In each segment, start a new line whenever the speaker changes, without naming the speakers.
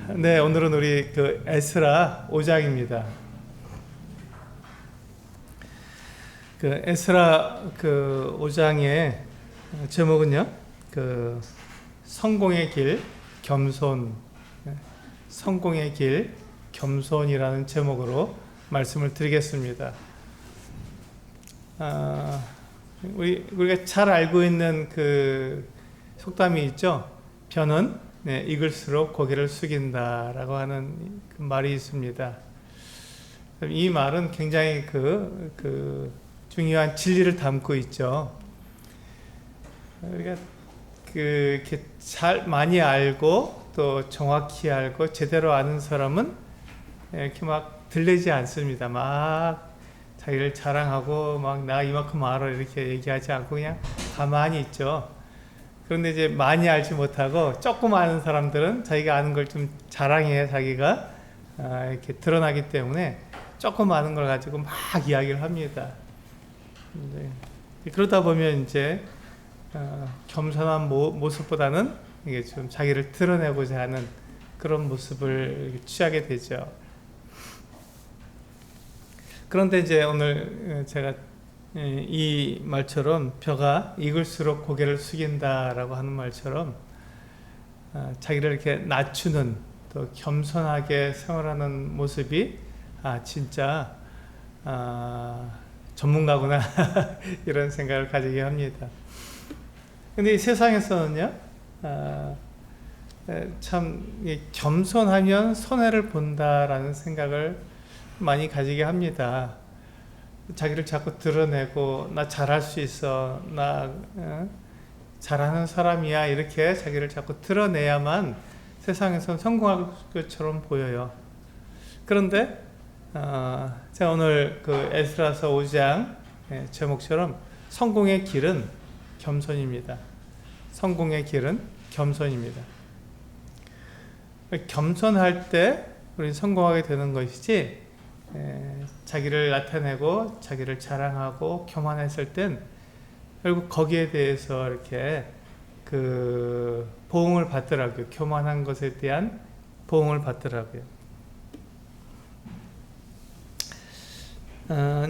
네, 오늘은 우리 그 에스라 5장입니다. 그 에스라 그 5장의 제목은요, 그 성공의 길, 겸손, 성공의 길, 겸손이라는 제목으로 말씀을 드리겠습니다. 우리가 잘 알고 있는 그 속담이 있죠. 변은 익을수록 고개를 숙인다라고 하는 그 말이 있습니다. 이 말은 굉장히 그 중요한 진리를 담고 있죠. 우리가 이렇게 잘 많이 알고 또 정확히 알고 제대로 아는 사람은 이렇게 막 들리지 않습니다. 막 자기를 자랑하고 막 나 이만큼 알아 이렇게 얘기하지 않고 그냥 가만히 있죠. 그런데 이제 많이 알지 못하고 조금 아는 사람들은 자기가 아는 걸 좀 자랑해 자기가 이렇게 드러나기 때문에 조금 아는 걸 가지고 막 이야기를 합니다. 그러다 보면 이제 겸손한 모습보다는 이게 좀 자기를 드러내고자 하는 그런 모습을 취하게 되죠. 그런데 이제 오늘 제가 이 말처럼 벼가 익을수록 고개를 숙인다라고 하는 말처럼 자기를 이렇게 낮추는 또 겸손하게 생활하는 모습이 진짜 전문가구나 이런 생각을 가지게 합니다. 근데 이 세상에서는요 참 겸손하면 손해를 본다라는 생각을 많이 가지게 합니다. 자기를 자꾸 드러내고 나 잘할 수 있어, 나 잘하는 사람이야 이렇게 자기를 자꾸 드러내야만 세상에선 성공할 것처럼 보여요. 그런데 제가 오늘 그 에스라서 5장 제목처럼 성공의 길은 겸손입니다. 성공의 길은 겸손입니다. 겸손할 때 우리는 성공하게 되는 것이지 자기를 나타내고 자기를 자랑하고 교만했을 땐 결국 거기에 대해서 이렇게 그 보응을 받더라고요. 교만한 것에 대한 보응을 받더라고요.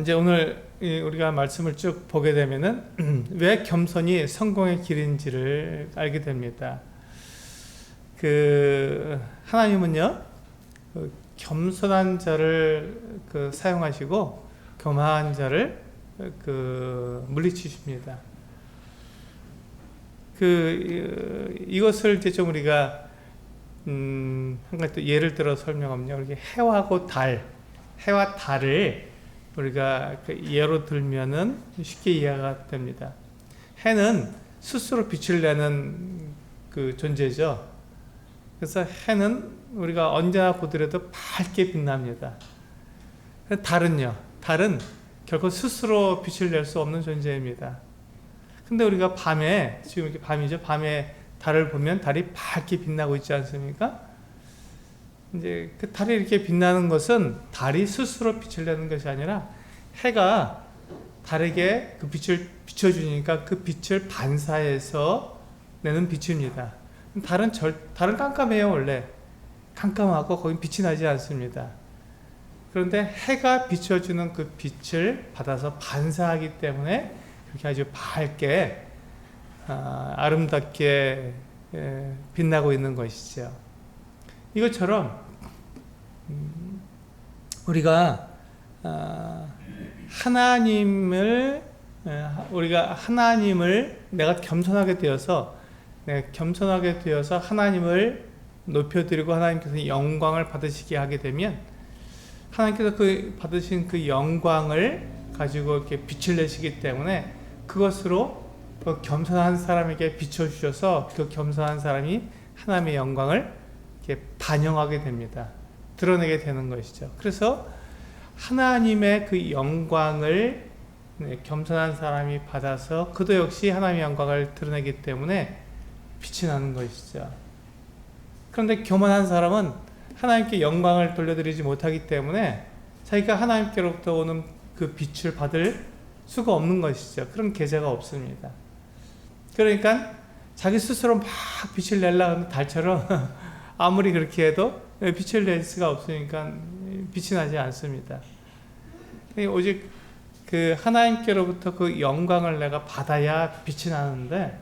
이제 오늘 우리가 말씀을 쭉 보게 되면은 왜 겸손이 성공의 길인지를 알게 됩니다. 그 하나님은요 겸손한 자를 사용하시고 교만한 자를 물리치십니다. 이것을 이제 좀 우리가 한 가지 또 예를 들어 설명하면요, 이렇게 해와 달을 우리가 예로 들면은 쉽게 이해가 됩니다. 해는 스스로 빛을 내는 그 존재죠. 그래서 해는 우리가 언제나 보더라도 밝게 빛납니다. 달은 결코 스스로 빛을 낼 수 없는 존재입니다. 근데 우리가 밤에, 지금 이렇게 밤이죠. 밤에 달을 보면 달이 밝게 빛나고 있지 않습니까? 이제 그 달이 이렇게 빛나는 것은 달이 스스로 빛을 내는 것이 아니라 해가 달에게 그 빛을 비춰주니까 그 빛을 반사해서 내는 빛입니다. 달은 깜깜해요, 원래. 깜깜하고 거긴 빛이 나지 않습니다. 그런데 해가 비춰주는 그 빛을 받아서 반사하기 때문에 그렇게 아주 밝게 아름답게 빛나고 있는 것이죠. 이것처럼 우리가 하나님을 내가 겸손하게 되어서 하나님을 높여드리고 하나님께서 영광을 받으시게 하게 되면 하나님께서 받으신 그 영광을 가지고 이렇게 빛을 내시기 때문에 그것으로 그 겸손한 사람에게 비춰주셔서 그 겸손한 사람이 하나님의 영광을 이렇게 반영하게 됩니다. 드러내게 되는 것이죠. 그래서 하나님의 그 영광을 겸손한 사람이 받아서 그도 역시 하나님의 영광을 드러내기 때문에 빛이 나는 것이죠. 그런데 교만한 사람은 하나님께 영광을 돌려드리지 못하기 때문에 자기가 하나님께로부터 오는 그 빛을 받을 수가 없는 것이죠. 그런 계제가 없습니다. 그러니까 자기 스스로 막 빛을 내려고 하는 달처럼 아무리 그렇게 해도 빛을 낼 수가 없으니까 빛이 나지 않습니다. 오직 그 하나님께로부터 그 영광을 내가 받아야 빛이 나는데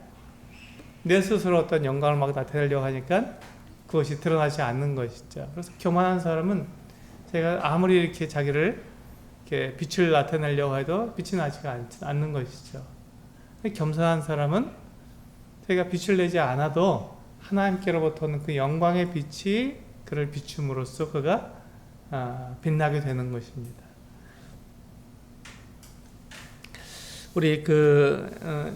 내 스스로 어떤 영광을 막 나타내려고 하니까 그것이 드러나지 않는 것이죠. 그래서 교만한 사람은 제가 아무리 이렇게 자기를 이렇게 빛을 나타내려고 해도 빛이 나지가 않는 것이죠. 겸손한 사람은 제가 빛을 내지 않아도 하나님께로부터 오는 그 영광의 빛이 그를 비춤으로써 그가 빛나게 되는 것입니다. 우리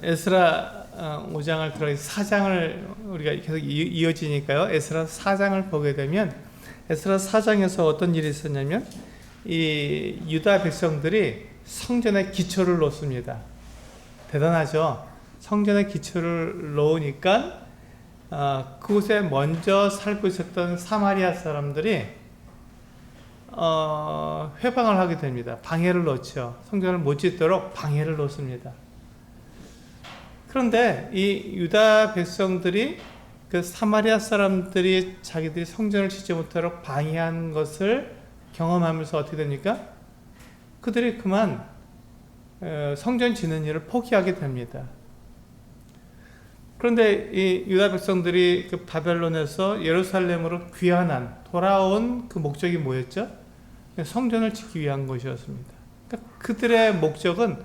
에스라 5장을 들어 4장을 우리가 계속 이어지니까요. 에스라 4장을 보게 되면 에스라 4장에서 어떤 일이 있었냐면 이 유다 백성들이 성전의 기초를 놓습니다. 대단하죠. 성전의 기초를 놓으니까 그곳에 먼저 살고 있었던 사마리아 사람들이 회방을 하게 됩니다. 방해를 놓죠. 성전을 못 짓도록 방해를 놓습니다. 그런데 이 유다 백성들이 그 사마리아 사람들이 자기들이 성전을 짓지 못하도록 방해한 것을 경험하면서 어떻게 됩니까? 그들이 그만 성전 짓는 일을 포기하게 됩니다. 그런데 이 유다 백성들이 그 바벨론에서 예루살렘으로 귀환한 돌아온 그 목적이 뭐였죠? 성전을 짓기 위한 것이었습니다. 그러니까 그들의 목적은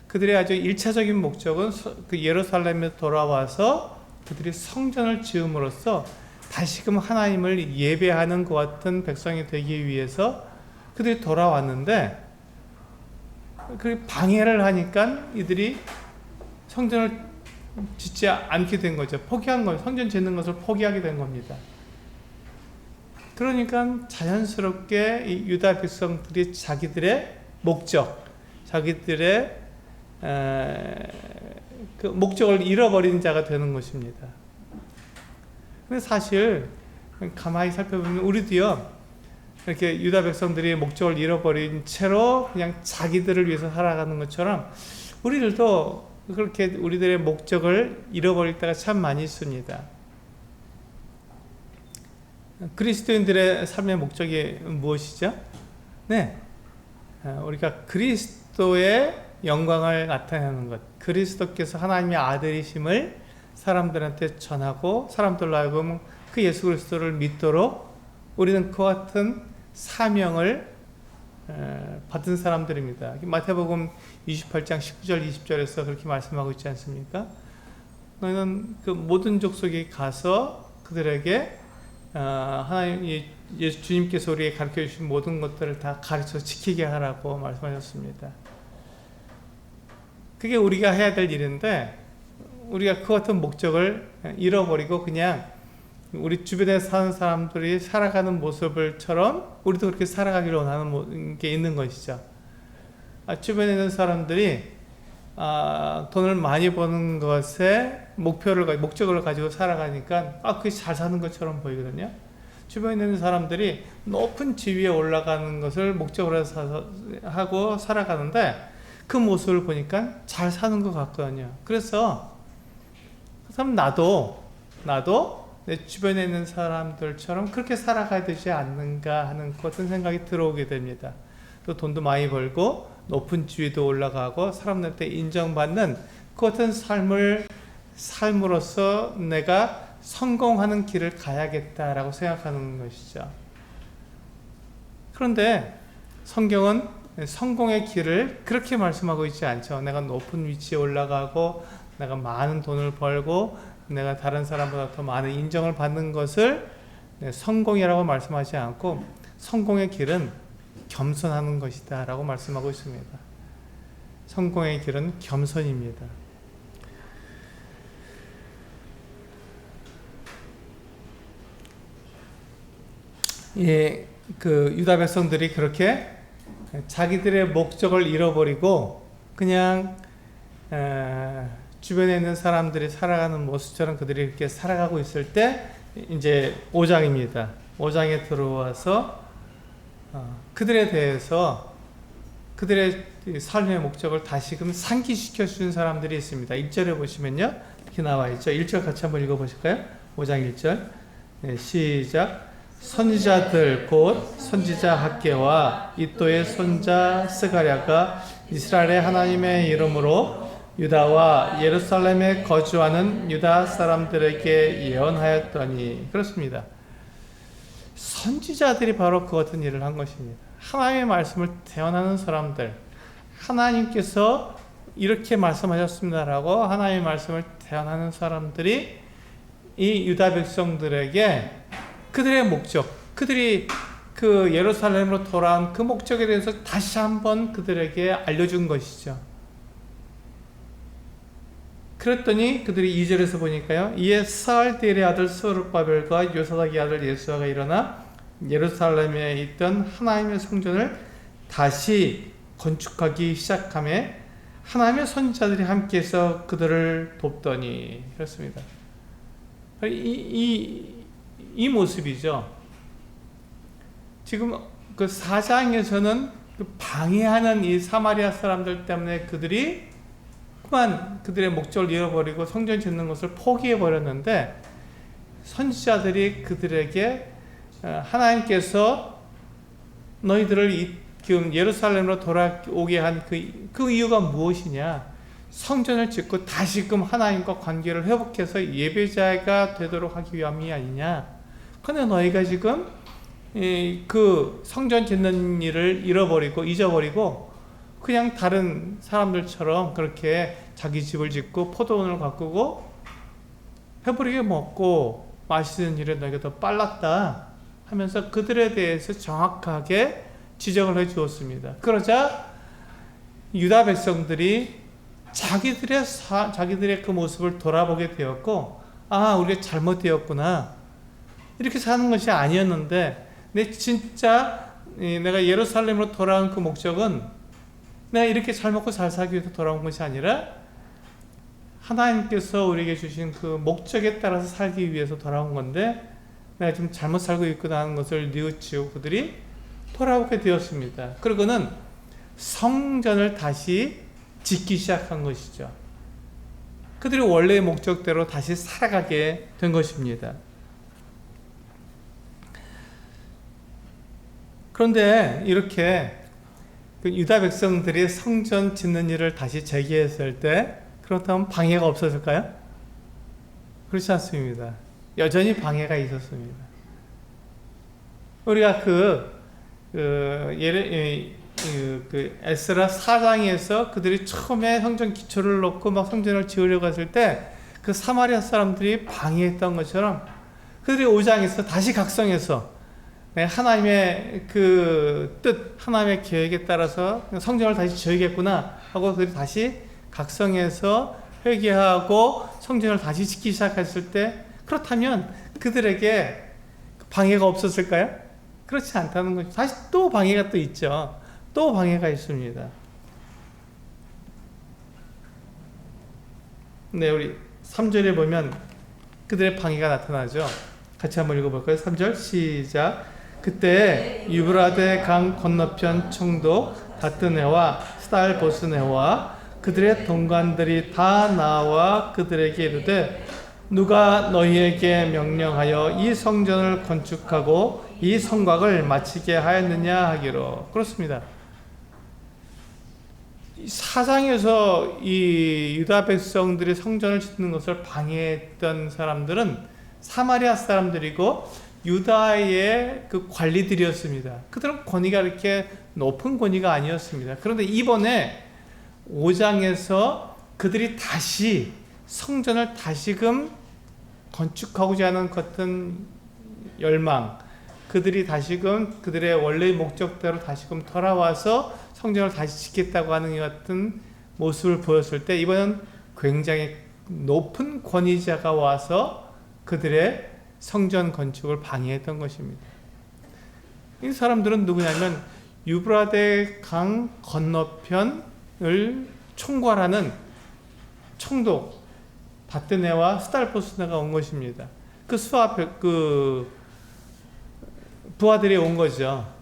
그들의 아주 1차적인 목적은 그 예루살렘에 돌아와서 그들이 성전을 지음으로써 다시금 하나님을 예배하는 것 같은 백성이 되기 위해서 그들이 돌아왔는데 그 방해를 하니까 이들이 성전을 짓지 않게 된 거죠. 포기한 거예요. 성전 짓는 것을 포기하게 된 겁니다. 그러니까 자연스럽게 이 유다 백성들이 자기들의 목적, 자기들의 그 목적을 잃어버린 자가 되는 것입니다. 근데 사실 가만히 살펴보면 우리도요, 이렇게 유다 백성들이 목적을 잃어버린 채로 그냥 자기들을 위해서 살아가는 것처럼 우리들도 그렇게 우리들의 목적을 잃어버릴 때가 참 많이 있습니다. 그리스도인들의 삶의 목적이 무엇이죠? 네, 우리가 그리스도의 영광을 나타내는 것, 그리스도께서 하나님의 아들이심을 사람들한테 전하고 사람들로 하여금 그 예수 그리스도를 믿도록 우리는 그와 같은 사명을 받은 사람들입니다. 마태복음 28장 19절 20절에서 그렇게 말씀하고 있지 않습니까? 너희는 그 모든 족속에 가서 그들에게 하나님 예수 주님께서 우리에게 가르쳐 주신 모든 것들을 다 가르쳐 지키게 하라고 말씀하셨습니다. 그게 우리가 해야 될 일인데 우리가 그 같은 목적을 잃어버리고 그냥 우리 주변에 사는 사람들이 살아가는 모습을처럼 우리도 그렇게 살아가기를 원하는 게 있는 것이죠. 주변에 있는 사람들이 돈을 많이 버는 것에 목적을 가지고 살아가니까 그게 잘 사는 것처럼 보이거든요. 주변에 있는 사람들이 높은 지위에 올라가는 것을 목적으로 해서 하고 살아가는데 그 모습을 보니까 잘 사는 것 같거든요. 그래서 그럼 나도 내 주변에 있는 사람들처럼 그렇게 살아가야 되지 않는가 하는 어떤 생각이 들어오게 됩니다. 또 돈도 많이 벌고 높은 지위도 올라가고 사람들한테 인정받는 그 어떤 삶을 삶으로써 내가 성공하는 길을 가야겠다라고 생각하는 것이죠. 그런데 성경은 성공의 길을 그렇게 말씀하고 있지 않죠. 내가 높은 위치에 올라가고 내가 많은 돈을 벌고 내가 다른 사람보다 더 많은 인정을 받는 것을 성공이라고 말씀하지 않고 성공의 길은 겸손하는 것이다 라고 말씀하고 있습니다. 성공의 길은 겸손입니다. 예, 그 유다 백성들이 그렇게 자기들의 목적을 잃어버리고 그냥 주변에 있는 사람들이 살아가는 모습처럼 그들이 이렇게 살아가고 있을 때 이제 5장입니다. 5장에 들어와서 그들에 대해서 그들의 삶의 목적을 다시금 상기시켜 준 사람들이 있습니다. 1절에 보시면요 이렇게 나와 있죠. 1절 같이 한번 읽어보실까요? 5장 1절 네, 시작. 선지자들 곧 선지자 학개와 이또의 손자 스가랴가 이스라엘의 하나님의 이름으로 유다와 예루살렘에 거주하는 유다 사람들에게 예언하였더니, 그렇습니다. 선지자들이 바로 그 같은 일을 한 것입니다. 하나님의 말씀을 대언하는 사람들, 하나님께서 이렇게 말씀하셨습니다라고 하나님의 말씀을 대언하는 사람들이 이 유다 백성들에게 그들의 목적, 그들이 그 예루살렘으로 돌아온 그 목적에 대해서 다시 한번 그들에게 알려준 것이죠. 그랬더니 그들이 2절에서 보니까요, 이에 스알디엘의 아들 스룹바벨과 요사닥의 아들 예수아가 일어나 예루살렘에 있던 하나님의 성전을 다시 건축하기 시작하며 하나님의 선지자들이 함께해서 그들을 돕더니, 그렇습니다. 이 모습이죠. 지금 그 4장에서는 그 방해하는 이 사마리아 사람들 때문에 그들이 그만 그들의 목적을 잃어버리고 성전 짓는 것을 포기해버렸는데, 선지자들이 그들에게 하나님께서 너희들을 지금 예루살렘으로 돌아오게 한 그 이유가 무엇이냐, 성전을 짓고 다시금 하나님과 관계를 회복해서 예배자가 되도록 하기 위함이 아니냐. 그런데 너희가 지금 그 성전 짓는 일을 잃어버리고 잊어버리고 그냥 다른 사람들처럼 그렇게 자기 집을 짓고 포도원을 가꾸고 배부르게 먹고 마시는 일에 너희가 더 빨랐다 하면서 그들에 대해서 정확하게 지적을 해 주었습니다. 그러자 유다 백성들이 자기들의 그 모습을 돌아보게 되었고, 아, 우리가 잘못되었구나, 이렇게 사는 것이 아니었는데 내가 예루살렘으로 돌아온 그 목적은 내가 이렇게 잘 먹고 잘 살기 위해서 돌아온 것이 아니라 하나님께서 우리에게 주신 그 목적에 따라서 살기 위해서 돌아온 건데 내가 지금 잘못 살고 있구나 하는 것을 뉘우치고 그들이 돌아오게 되었습니다. 그리고는 성전을 다시 짓기 시작한 것이죠. 그들이 원래의 목적대로 다시 살아가게 된 것입니다. 그런데 이렇게 그 유다 백성들이 성전 짓는 일을 다시 재개했을 때, 그렇다면 방해가 없었을까요? 그렇지 않습니다. 여전히 방해가 있었습니다. 우리가 에스라 4장에서 그들이 처음에 성전 기초를 놓고 막 성전을 지으려고 했을 때 그 사마리아 사람들이 방해했던 것처럼 그들이 5장에서 다시 각성해서 하나님의 그 뜻, 하나님의 계획에 따라서 성전을 다시 지어야겠구나 하고 그들이 다시 각성해서 회개하고 성전을 다시 짓기 시작했을 때, 그렇다면 그들에게 방해가 없었을까요? 그렇지 않다는 거죠. 다시 또 방해가 또 있죠. 또 방해가 있습니다. 네, 우리 3절에 보면 그들의 방해가 나타나죠. 같이 한번 읽어볼까요? 3절 시작. 그때 유브라데 강 건너편 총독 다뜨네와 스달보스네와 그들의 동관들이 다 나와 그들에게 이르되, 누가 너희에게 명령하여 이 성전을 건축하고 이 성곽을 마치게 하였느냐 하기로. 그렇습니다. 4장에서 이 유다 백성들이 성전을 짓는 것을 방해했던 사람들은 사마리아 사람들이고 유다의 그 관리들이었습니다. 그들은 권위가 이렇게 높은 권위가 아니었습니다. 그런데 이번에 5장에서 그들이 다시 성전을 다시금 건축하고자 하는 같은 열망, 그들이 다시금 그들의 원래의 목적대로 다시금 돌아와서 성전을 다시 짓겠다고 하는 것 같은 모습을 보였을 때, 이번엔 굉장히 높은 권위자가 와서 그들의 성전 건축을 방해했던 것입니다. 이 사람들은 누구냐면 유브라데 강 건너편을 총괄하는 총독 다뜨네와 스달보스네가 온 것입니다. 부하들이 온 거죠.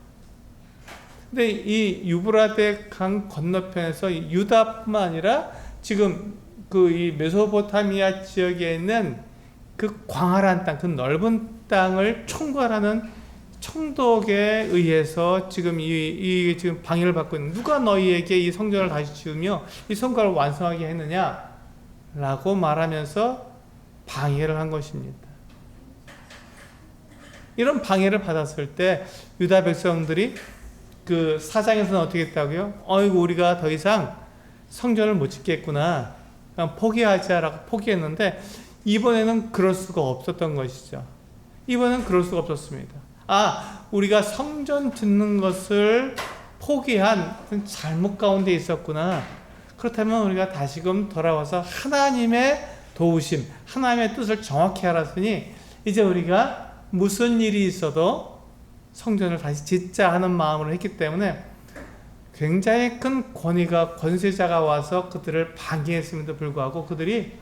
근데 이 유브라데 강 건너편에서 유다뿐만 아니라 지금 이 메소포타미아 지역에 있는 그 광활한 땅, 그 넓은 땅을 총괄하는 총독에 의해서 지금 지금 방해를 받고 있는, 누가 너희에게 이 성전을 다시 지으며 이 성곽을 완성하게 했느냐 라고 말하면서 방해를 한 것입니다. 이런 방해를 받았을 때 유다 백성들이 그 4장에서는 어떻게 했다고요? 어이구, 우리가 더 이상 성전을 못 짓겠구나, 그냥 포기하자라고 포기했는데, 이번에는 그럴 수가 없었던 것이죠. 이번에는 그럴 수가 없었습니다. 우리가 성전 짓는 것을 포기한 잘못 가운데 있었구나. 그렇다면 우리가 다시금 돌아와서 하나님의 도우심, 하나님의 뜻을 정확히 알았으니 이제 우리가 무슨 일이 있어도 성전을 다시 짓자 하는 마음으로 했기 때문에 굉장히 큰 권세자가 와서 그들을 방해했음에도 불구하고 그들이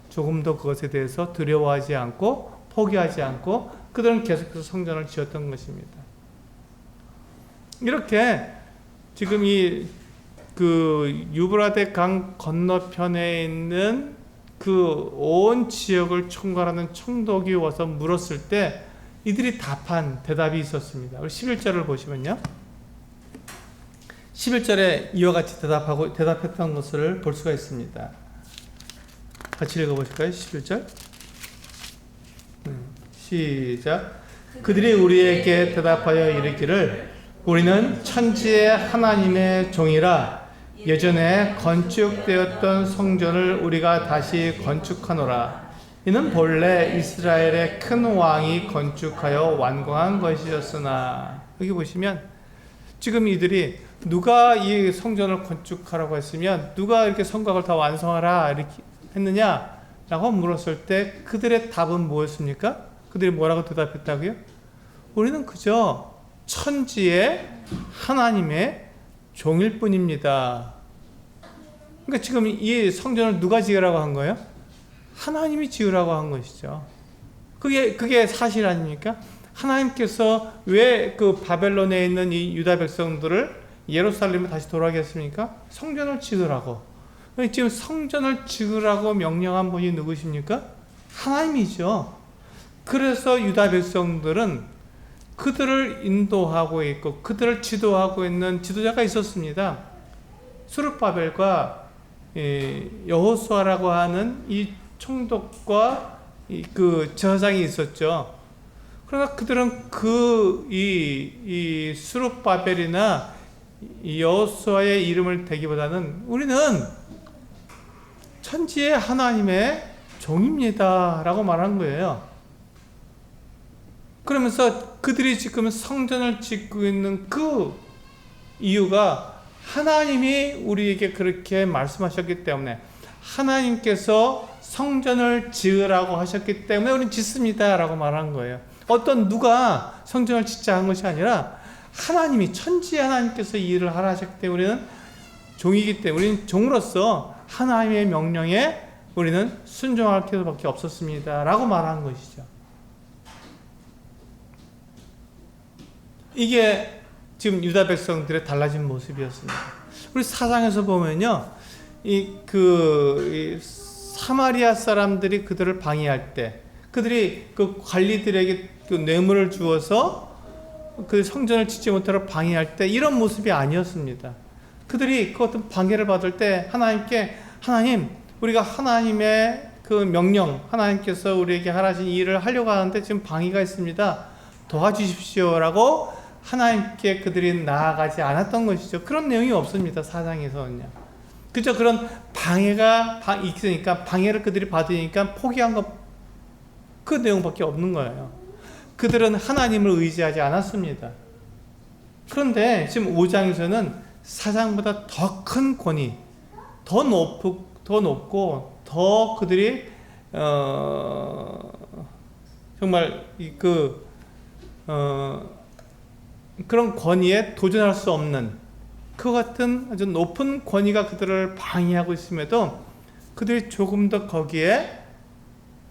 조금도 그것에 대해서 두려워하지 않고 포기하지 않고 그들은 계속해서 성전을 지었던 것입니다. 이렇게 지금 그 유브라데 강 건너편에 있는 그 온 지역을 총괄하는 총독이 와서 물었을 때 이들이 답한 대답이 있었습니다. 우리 11절을 보시면요, 11절에 이와 같이 대답했던 것을 볼 수가 있습니다. 같이 읽어보실까요? 11절 시작. 그들이 우리에게 대답하여 이르기를 우리는 천지의 하나님의 종이라 예전에 건축되었던 성전을 우리가 다시 건축하노라. 이는 본래 이스라엘의 큰 왕이 건축하여 완공한 것이었으나. 여기 보시면 지금 이들이 누가 이 성전을 건축하라고 했으면, 누가 이렇게 성곽을 다 완성하라 이렇게 했느냐 라고 물었을 때 그들의 답은 뭐였습니까? 그들이 뭐라고 대답했다고요? 우리는 그저 천지의 하나님의 종일 뿐입니다. 그러니까 지금 이 성전을 누가 지으라고 한 거예요? 하나님이 지으라고 한 것이죠. 그게 사실 아닙니까? 하나님께서 왜 그 바벨론에 있는 이 유다 백성들을 예루살렘에 다시 돌아오게 했습니까? 성전을 지으라고. 지금 성전을 지으라고 명령한 분이 누구십니까? 하나님이죠. 그래서 유다 백성들은 그들을 인도하고 있고 그들을 지도하고 있는 지도자가 있었습니다. 스룹바벨과 여호수아라고 하는 이 총독과 그 제사장이 있었죠. 그러나 그들은 이 스룹바벨이나 여호수아의 이름을 대기보다는 우리는 천지의 하나님의 종입니다 라고 말한 거예요. 그러면서 그들이 지금 성전을 짓고 있는 그 이유가 하나님이 우리에게 그렇게 말씀하셨기 때문에, 하나님께서 성전을 지으라고 하셨기 때문에 우리는 짓습니다 라고 말한 거예요. 누가 성전을 짓자 한 것이 아니라 하나님이, 천지의 하나님께서 이 일을 하라 하셨기 때문에 우리는 종이기 때문에 우리는 종으로서 하나님의 명령에 우리는 순종할 필요밖에 없었습니다 라고 말한 것이죠. 이게 지금 유다 백성들의 달라진 모습이었습니다. 우리 4장에서 보면요, 이 사마리아 사람들이 그들을 방해할 때, 그들이 그 관리들에게 그 뇌물을 주어서 그 성전을 짓지 못하도록 방해할 때 이런 모습이 아니었습니다. 그들이 그 어떤 방해를 받을 때 하나님, 우리가 하나님의 그 명령, 하나님께서 우리에게 하라신 일을 하려고 하는데 지금 방해가 있습니다. 도와주십시오라고 하나님께 그들이 나아가지 않았던 것이죠. 그런 내용이 없습니다. 4장에서는요. 그저 그런 방해가 있으니까, 방해를 그들이 받으니까 포기한 것, 그 내용밖에 없는 거예요. 그들은 하나님을 의지하지 않았습니다. 그런데 지금 5장에서는 4장보다 더 큰 권위, 더 높고 더 그들이 정말 그런 권위에 도전할 수 없는 그 같은 아주 높은 권위가 그들을 방해하고 있음에도 그들이 조금 더 거기에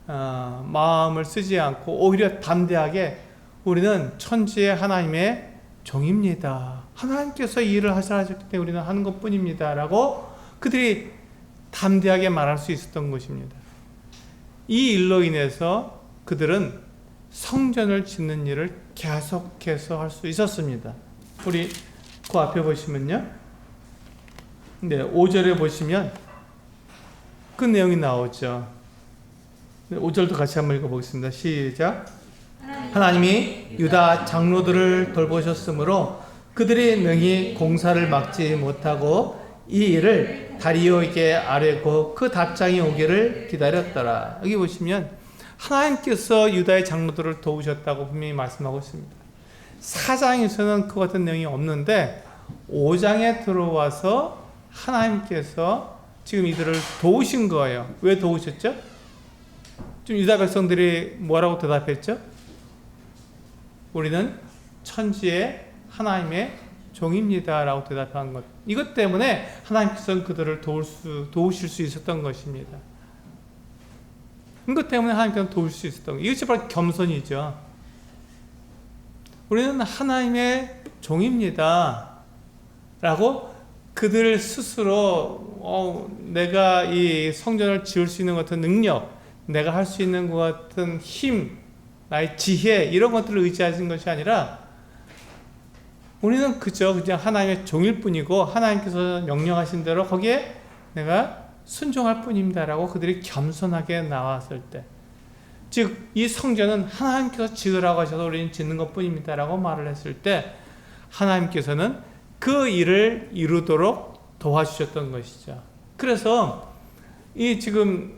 마음을 쓰지 않고 오히려 담대하게 우리는 천지의 하나님의 종입니다. 하나님께서 이 일을 하셨기 때문에 우리는 하는 것뿐입니다 라고 그들이 담대하게 말할 수 있었던 것입니다. 이 일로 인해서 그들은 성전을 짓는 일을 계속해서 할 수 있었습니다. 우리 그 앞에 보시면요. 네, 5절에 보시면 그 내용이 나오죠. 5절도 같이 한번 읽어보겠습니다. 시작. 하나님이 유다 장로들을 돌보셨으므로 그들이 능히 공사를 막지 못하고 이 일을 다리오에게 아뢰고 그 답장이 오기를 기다렸더라. 여기 보시면 하나님께서 유다의 장로들을 도우셨다고 분명히 말씀하고 있습니다. 4장에서는 그 같은 내용이 없는데 5장에 들어와서 하나님께서 지금 이들을 도우신 거예요. 왜 도우셨죠? 지금 유다 백성들이 뭐라고 대답했죠? 우리는 천지의 하나님의 종입니다 라고 대답한 것. 이것 때문에 하나님께서는 그들을 도우실 수 있었던 것입니다. 이것 때문에 하나님께서는 도울 수 있었던 것. 이것이 바로 겸손이죠. 우리는 하나님의 종입니다 라고 그들 스스로 내가 이 성전을 지을 수 있는 것 같은 능력, 내가 할 수 있는 것 같은 힘, 나의 지혜 이런 것들을 의지하신 것이 아니라 우리는 그냥 하나님의 종일 뿐이고 하나님께서 명령하신 대로 거기에 내가 순종할 뿐입니다 라고 그들이 겸손하게 나왔을 때, 즉 이 성전은 하나님께서 지으라고 하셔서 우리는 짓는 것 뿐입니다 라고 말을 했을 때 하나님께서는 그 일을 이루도록 도와주셨던 것이죠. 그래서 이 지금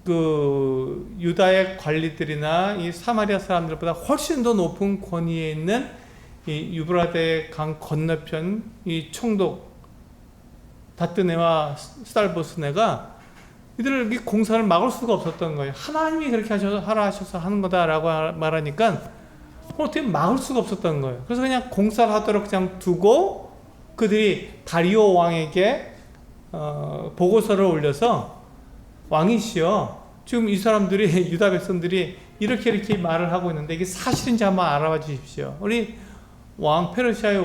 그 유다의 관리들이나 이 사마리아 사람들보다 훨씬 더 높은 권위에 있는 이 유브라데 강 건너편 이 총독 다뜨네와 스달보스네가 이들을 공사를 막을 수가 없었던 거예요. 하나님이 그렇게 하라 하셔서 하는 거다라고 말하니까 어떻게 막을 수가 없었던 거예요. 그래서 그냥 공사를 하도록 그냥 두고 그들이 다리오 왕에게 보고서를 올려서 왕이시여, 지금 이 사람들이 유다 백성들이 이렇게 말을 하고 있는데 이게 사실인지 한번 알아봐 주십시오. 우리 페르시아의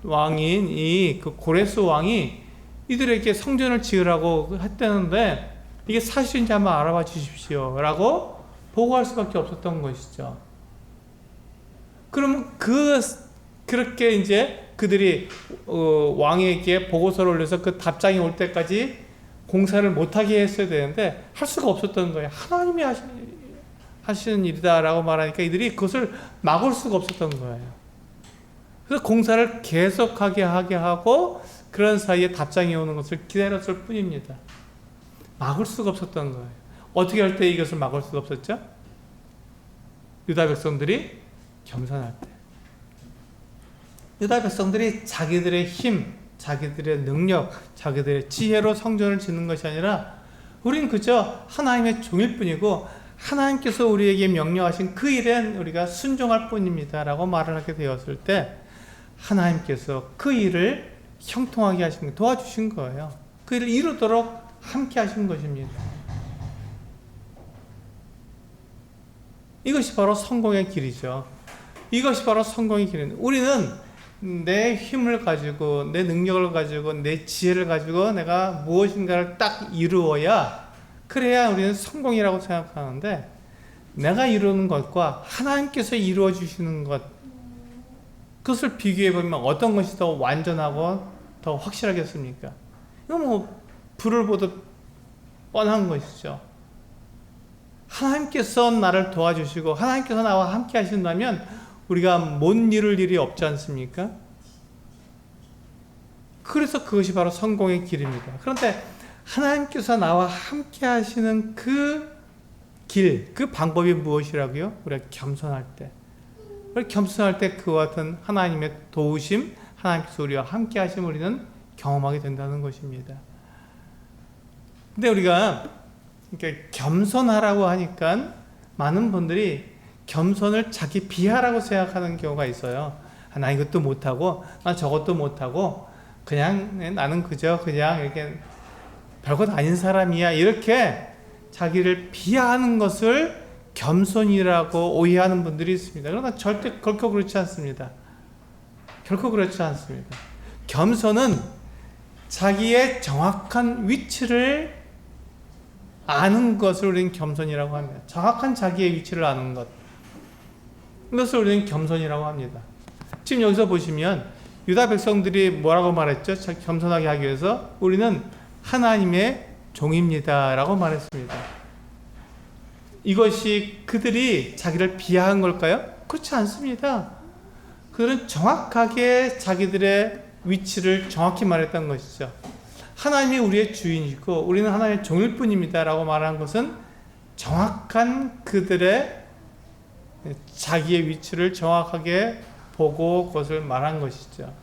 왕인 이 그 고레스 왕이 이들에게 성전을 지으라고 했다는데 이게 사실인지 한번 알아봐 주십시오 라고 보고할 수밖에 없었던 것이죠. 그러면 그렇게 이제 그들이 왕에게 보고서를 올려서 그 답장이 올 때까지 공사를 못하게 했어야 되는데 할 수가 없었던 거예요. 하나님이 하시는 일이다라고 말하니까 이들이 그것을 막을 수가 없었던 거예요. 그래서 공사를 계속하게 하게 하고 그런 사이에 답장이 오는 것을 기다렸을 뿐입니다. 막을 수가 없었던 거예요. 어떻게 할 때 이것을 막을 수가 없었죠? 유다 백성들이 겸손할 때. 유다 백성들이 자기들의 힘, 자기들의 능력, 자기들의 지혜로 성전을 짓는 것이 아니라 우리는 그저 하나님의 종일 뿐이고 하나님께서 우리에게 명령하신 그 일엔 우리가 순종할 뿐입니다 라고 말을 하게 되었을 때 하나님께서 그 일을 형통하게 하신, 도와주신 거예요. 그 일을 이루도록 함께 하신 것입니다. 이것이 바로 성공의 길이죠. 이것이 바로 성공의 길입니다. 우리는 내 힘을 가지고, 내 능력을 가지고, 내 지혜를 가지고 내가 무엇인가를 딱 이루어야, 그래야 우리는 성공이라고 생각하는데, 내가 이루는 것과 하나님께서 이루어 주시는 것, 그것을 비교해 보면 어떤 것이 더 완전하고 더 확실하겠습니까? 이건 뭐 불을 보듯 뻔한 것이죠. 하나님께서 나를 도와주시고 하나님께서 나와 함께 하신다면 우리가 못 이룰 일이 없지 않습니까? 그래서 그것이 바로 성공의 길입니다. 그런데 하나님께서 나와 함께 하시는 그 길, 그 방법이 무엇이라고요? 우리가 겸손할 때. 겸손할 때 그와 같은 하나님의 도우심, 하나님께서 우리와 함께 하심 우리는 경험하게 된다는 것입니다. 근데 우리가 이렇게 겸손하라고 하니까 많은 분들이 겸손을 자기 비하라고 생각하는 경우가 있어요. 나 이것도 못하고, 나 저것도 못하고, 그냥 나는 그저 그냥 이렇게 별것 아닌 사람이야. 이렇게 자기를 비하하는 것을 겸손이라고 오해하는 분들이 있습니다. 그러나 절대 결코 그렇지 않습니다. 결코 그렇지 않습니다. 겸손은 자기의 정확한 위치를 아는 것을 우리는 겸손이라고 합니다. 정확한 자기의 위치를 아는 것. 이것을 우리는 겸손이라고 합니다. 지금 여기서 보시면 유다 백성들이 뭐라고 말했죠? 겸손하게 하기 위해서 우리는 하나님의 종입니다 라고 말했습니다. 이것이 그들이 자기를 비하한 걸까요? 그렇지 않습니다. 그들은 정확하게 자기들의 위치를 정확히 말했던 것이죠. 하나님이 우리의 주인이고 우리는 하나님의 종일 뿐입니다 라고 말한 것은 정확한 그들의 자기의 위치를 정확하게 보고 그것을 말한 것이죠.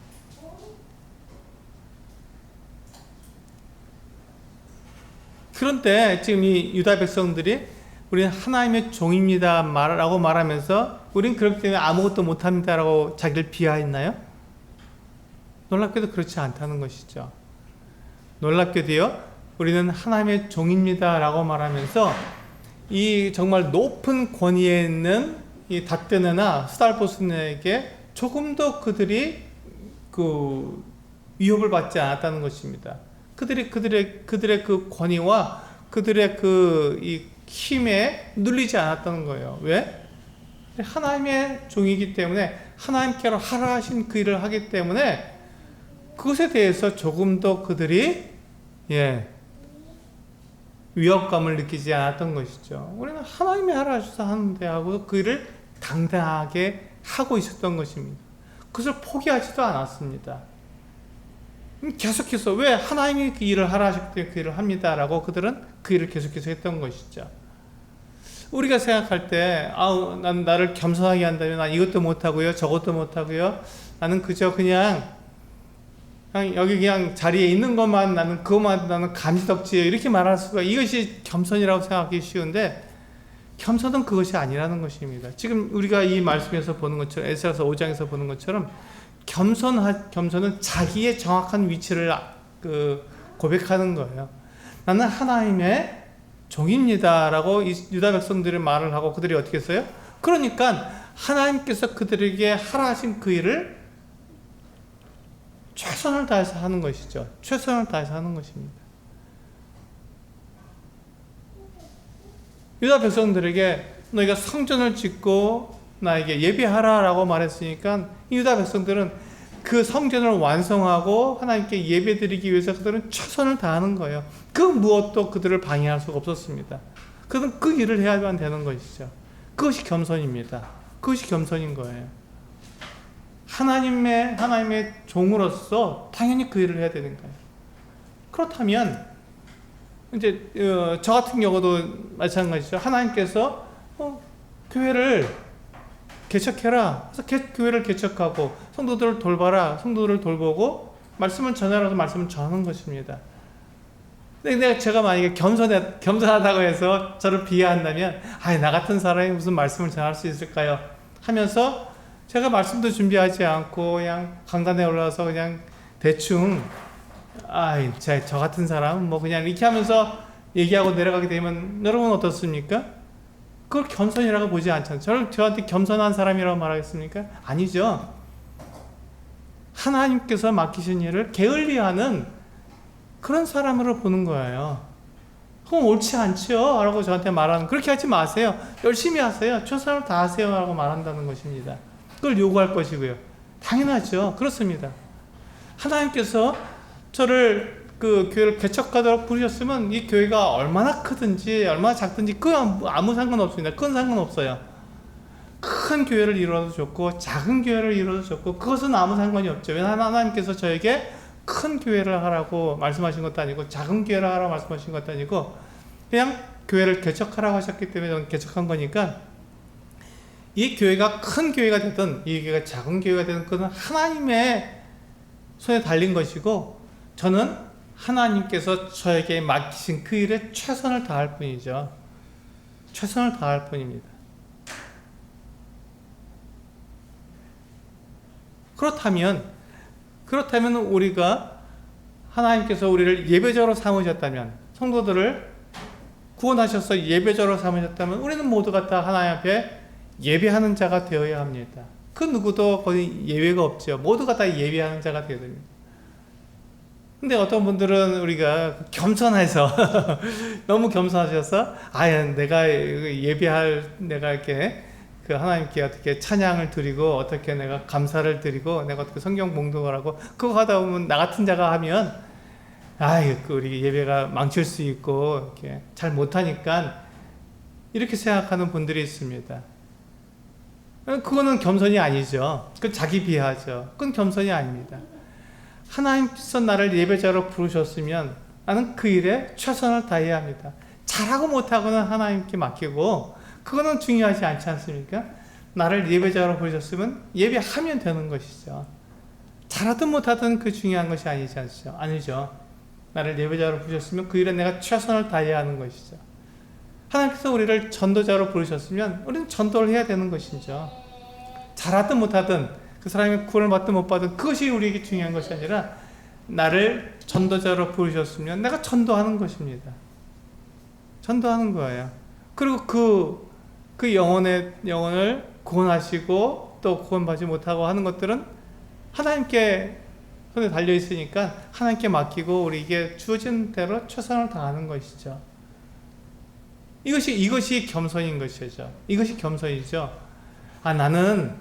그런데 지금 이 유다 백성들이 우리는 하나님의 종입니다 라고 말하면서 우리는 그렇기 때문에 아무것도 못합니다 라고 자기를 비하했나요? 놀랍게도 그렇지 않다는 것이죠. 놀랍게도요, 우리는 하나님의 종입니다 라고 말하면서 이 정말 높은 권위에 있는 이 닷베네나 스달보스에게 조금 더 그들이 그 위협을 받지 않았다는 것입니다. 그들의 그 권위와 그들의 그 이 힘에 눌리지 않았다는 거예요. 왜? 하나님의 종이기 때문에 하나님께로 하라 하신 그 일을 하기 때문에 그것에 대해서 조금 더 그들이 위협감을 느끼지 않았던 것이죠. 우리는 하나님이 하라 하셔서 하는데 하고 그 일을 당당하게 하고 있었던 것입니다. 그것을 포기하지도 않았습니다. 계속해서 왜 하나님이 그 일을 하라 하셨기 때문에 그 일을 합니다라고 그들은 그 일을 계속해서 했던 것이죠. 우리가 생각할 때 난 나를 겸손하게 한다면 난 이것도 못하고요 저것도 못하고요 나는 그저 그냥 여기 그냥 자리에 있는 것만 나는 그것만 나는 감지덕지예요 이렇게 말할 수가 이것이 겸손이라고 생각하기 쉬운데 겸손은 그것이 아니라는 것입니다. 지금 우리가 이 말씀에서 보는 것처럼 에스라서 5장에서 보는 것처럼 겸손은 자기의 정확한 위치를 고백하는 거예요. 나는 하나님의 종입니다 라고 유다 백성들이 말을 하고 그들이 어떻게 했어요? 그러니까 하나님께서 그들에게 하라 하신 그 일을 최선을 다해서 하는 것이죠. 최선을 다해서 하는 것입니다. 유다 백성들에게 너희가 성전을 짓고 나에게 예배하라 라고 말했으니까 유다 백성들은 그 성전을 완성하고 하나님께 예배드리기 위해서 그들은 최선을 다하는 거예요. 그 무엇도 그들을 방해할 수가 없었습니다. 그들은 그 일을 해야만 되는 것이죠. 그것이 겸손입니다. 그것이 겸손인 거예요. 하나님의 종으로서 당연히 그 일을 해야 되는 거예요. 그렇다면 이제 저 같은 경우도 마찬가지죠. 하나님께서 교회를 개척해라. 그래서 교회를 개척하고 성도들을 돌봐라. 성도들을 돌보고 말씀을 전하라고 말씀을 전하는 것입니다. 근데 제가 만약에 겸손하다고 해서 저를 비하한다면 나 같은 사람이 무슨 말씀을 전할 수 있을까요? 하면서 제가 말씀도 준비하지 않고 그냥 강단에 올라와서 그냥 대충 저 같은 사람 뭐 그냥 이렇게 하면서 얘기하고 내려가게 되면 여러분 어떻습니까? 그걸 겸손이라고 보지 않잖아요. 저한테 겸손한 사람이라고 말하겠습니까? 아니죠. 하나님께서 맡기신 일을 게을리하는 그런 사람으로 보는 거예요. 그건 옳지 않죠 라고 저한테 말하는, 그렇게 하지 마세요. 열심히 하세요. 최선을 다하세요 라고 말한다는 것입니다. 그걸 요구할 것이고요. 당연하죠. 그렇습니다. 하나님께서 저를 그 교회를 개척하도록 부르셨으면 이 교회가 얼마나 크든지 얼마나 작든지 그 아무 상관없습니다. 큰 상관없어요. 큰 교회를 이루어도 좋고 작은 교회를 이루어도 좋고 그것은 아무 상관이 없죠. 왜냐하면 하나님께서 저에게 큰 교회를 하라고 말씀하신 것도 아니고 작은 교회를 하라고 말씀하신 것도 아니고 그냥 교회를 개척하라고 하셨기 때문에 저는 개척한 거니까 이 교회가 큰 교회가 되든 이 교회가 작은 교회가 되든 그건 하나님의 손에 달린 것이고 저는 하나님께서 저에게 맡기신 그 일에 최선을 다할 뿐이죠. 최선을 다할 뿐입니다. 그렇다면 우리가 하나님께서 우리를 예배자로 삼으셨다면, 성도들을 구원하셔서 예배자로 삼으셨다면 우리는 모두가 다 하나님 앞에 예배하는 자가 되어야 합니다. 그 누구도 거의 예외가 없죠. 모두가 다 예배하는 자가 되어야 됩니다. 근데 어떤 분들은 우리가 겸손해서 너무 겸손하셔서 내가 이렇게 그 하나님께 어떻게 찬양을 드리고 어떻게 내가 감사를 드리고 내가 어떻게 성경 봉독을 하고 그거 하다 보면 나 같은 자가 하면 우리 예배가 망칠 수 있고 이렇게 잘 못하니까 이렇게 생각하는 분들이 있습니다. 그거는 겸손이 아니죠. 그건 자기 비하죠. 그건 겸손이 아닙니다. 하나님께서 나를 예배자로 부르셨으면 나는 그 일에 최선을 다해야 합니다. 잘하고 못하고는 하나님께 맡기고 그거는 중요하지 않지 않습니까? 나를 예배자로 부르셨으면 예배하면 되는 것이죠. 잘하든 못하든 그 중요한 것이 아니죠. 나를 예배자로 부르셨으면 그 일에 내가 최선을 다해야 하는 것이죠. 하나님께서 우리를 전도자로 부르셨으면 우리는 전도를 해야 되는 것이죠. 잘하든 못하든 그 사람이 구원을 받든 못 받든 그것이 우리에게 중요한 것이 아니라 나를 전도자로 부르셨으면 내가 전도하는 것입니다. 전도하는 거예요. 그리고 그 영혼을 구원하시고 또 구원받지 못하고 하는 것들은 하나님께 손에 달려 있으니까 하나님께 맡기고 우리에게 주어진 대로 최선을 다하는 것이죠. 이것이 겸손인 것이죠. 이것이 겸손이죠. 나는